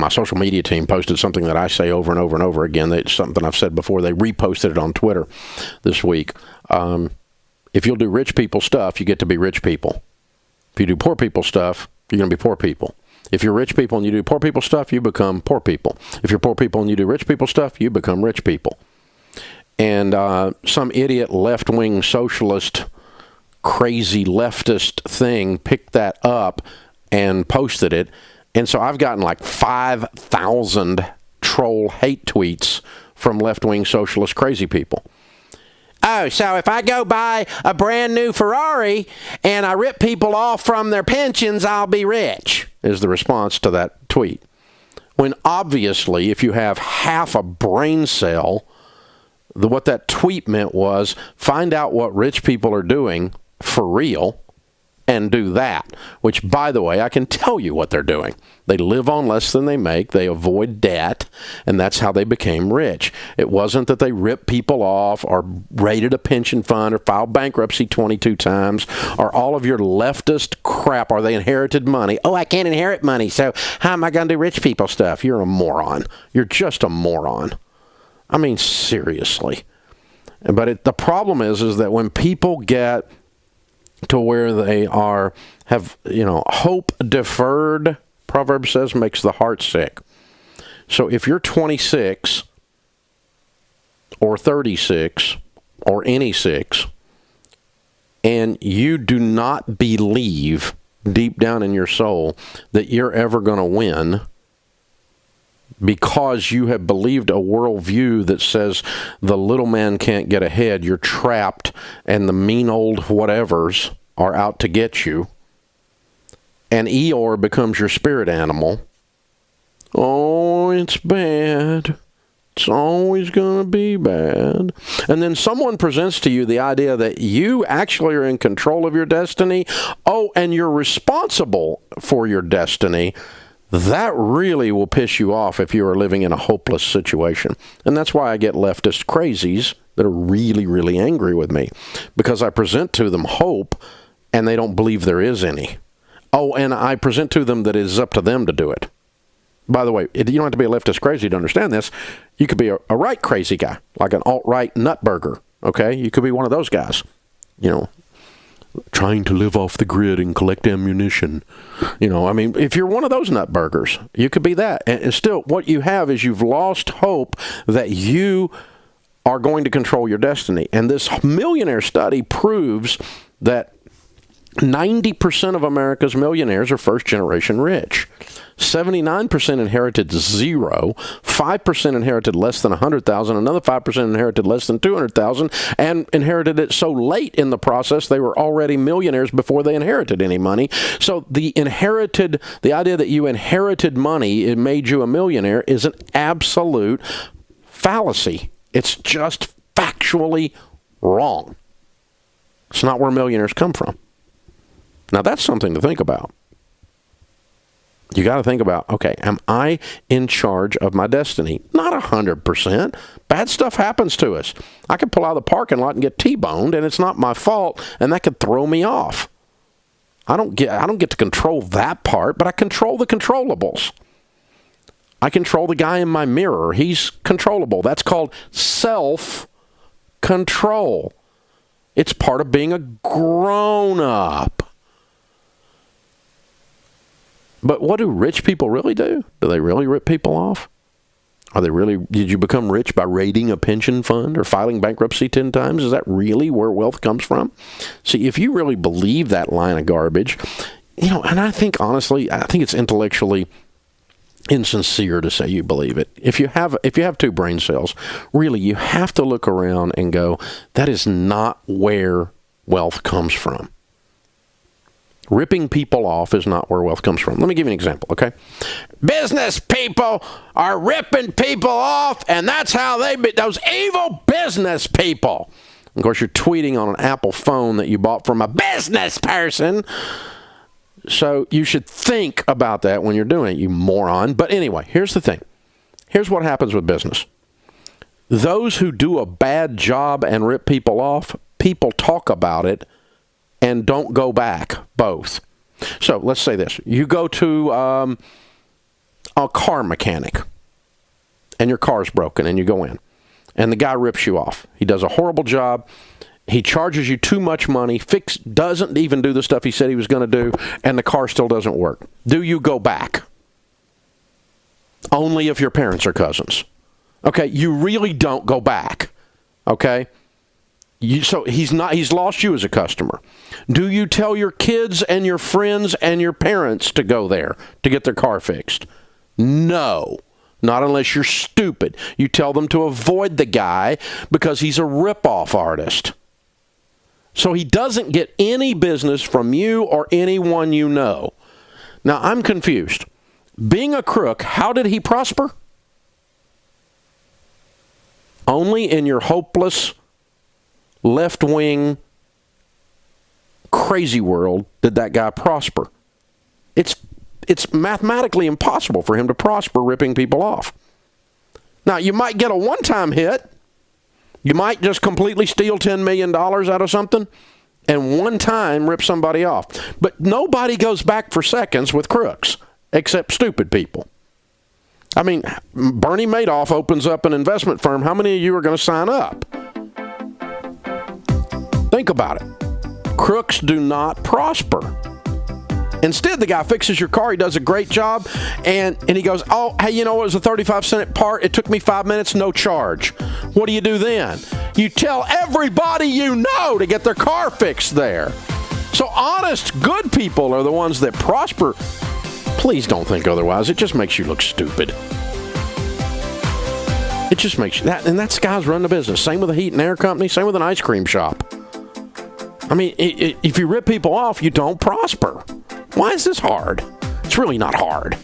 My social media team posted something that I say over and over and over again. It's something I've said before. They reposted it on Twitter this week. If you'll do rich people stuff, you get to be rich people. If you do poor people stuff, you're going to be poor people. If you're rich people and you do poor people stuff, you become poor people. If you're poor people and you do rich people stuff, you become rich people. And some idiot left-wing socialist, crazy leftist thing picked that up and posted it. And so I've gotten like 5,000 troll hate tweets from left-wing socialist crazy people. Oh, so if I go buy a brand new Ferrari and I rip people off from their pensions, I'll be rich, is the response to that tweet. When obviously, if you have half a brain cell, what that tweet meant was find out what rich people are doing for real and do that, which, by the way, I can tell you what they're doing. They live on less than they make. They avoid debt, and that's how they became rich. It wasn't that they ripped people off or raided a pension fund or filed bankruptcy 22 times or all of your leftist crap, or they inherited money. Oh, I can't inherit money, so how am I going to do rich people stuff? You're a moron. You're just a moron. I mean, seriously. But the problem is that when people get to where they have hope deferred, Proverbs says, makes the heart sick. So if you're 26 or 36 or any 6 and you do not believe deep down in your soul that you're ever going to win because you have believed a worldview that says the little man can't get ahead, you're trapped, and the mean old whatevers are out to get you, and Eeyore becomes your spirit animal, oh, it's bad. It's always going to be bad. And then someone presents to you the idea that you actually are in control of your destiny, oh, and you're responsible for your destiny. That really will piss you off if you are living in a hopeless situation. And that's why I get leftist crazies that are really, really angry with me, because I present to them hope and they don't believe there is any. Oh, and I present to them that it is up to them to do it. By the way, you don't have to be a leftist crazy to understand this. You could be a right crazy guy, like an alt-right nutburger, okay? You could be one of those guys, trying to live off the grid and collect ammunition. If you're one of those nutburgers, you could be that. And still, what you have is you've lost hope that you are going to control your destiny. And this millionaire study proves that 90% of America's millionaires are first-generation rich. 79% inherited zero, 5% inherited less than $100,000, another 5% inherited less than $200,000, and inherited it so late in the process they were already millionaires before they inherited any money. So the idea that you inherited money, it made you a millionaire, is an absolute fallacy. It's just factually wrong. It's not where millionaires come from. Now, that's something to think about. You got to think about, okay, am I in charge of my destiny? Not 100%. Bad stuff happens to us. I could pull out of the parking lot and get T-boned, and it's not my fault, and that could throw me off. I don't get to control that part, but I control the controllables. I control the guy in my mirror. He's controllable. That's called self-control. It's part of being a grown-up. But what do rich people really do? Do they really rip people off? Did you become rich by raiding a pension fund or filing bankruptcy 10 times? Is that really where wealth comes from? See, if you really believe that line of garbage, and I think, honestly, it's intellectually insincere to say you believe it. If you have 2 brain cells, really, you have to look around and go, that is not where wealth comes from. Ripping people off is not where wealth comes from. Let me give you an example, okay? Business people are ripping people off, and that's how those evil business people. Of course, you're tweeting on an Apple phone that you bought from a business person. So you should think about that when you're doing it, you moron. But anyway, here's the thing. Here's what happens with business. Those who do a bad job and rip people off, people talk about it and don't go back, both. So let's say this. You go to a car mechanic and your car's broken and you go in and the guy rips you off. He does a horrible job. He charges you too much money, doesn't even do the stuff he said he was going to do, and the car still doesn't work. Do you go back? Only if your parents are cousins. Okay, you really don't go back. Okay? So he's lost you as a customer. Do you tell your kids and your friends and your parents to go there to get their car fixed? No. Not unless you're stupid. You tell them to avoid the guy because he's a rip-off artist. So he doesn't get any business from you or anyone you know. Now, I'm confused. Being a crook, how did he prosper? Only in your hopeless, left-wing, crazy world did that guy prosper. It's mathematically impossible for him to prosper ripping people off. Now, you might get a one-time hit. You might just completely steal $10 million out of something and one time rip somebody off. But nobody goes back for seconds with crooks except stupid people. I mean, Bernie Madoff opens up an investment firm. How many of you are going to sign up? Think about it. Crooks do not prosper. Instead, the guy fixes your car. He does a great job. And he goes, oh, hey, you know, it was a 35-cent part. It took me 5 minutes, no charge. What do you do then? You tell everybody you know to get their car fixed there. So honest, good people are the ones that prosper. Please don't think otherwise. It just makes you look stupid. It just makes you that. And that's guys run the business. Same with a heat and air company. Same with an ice cream shop. I mean, if you rip people off, you don't prosper. Why is this hard? It's really not hard.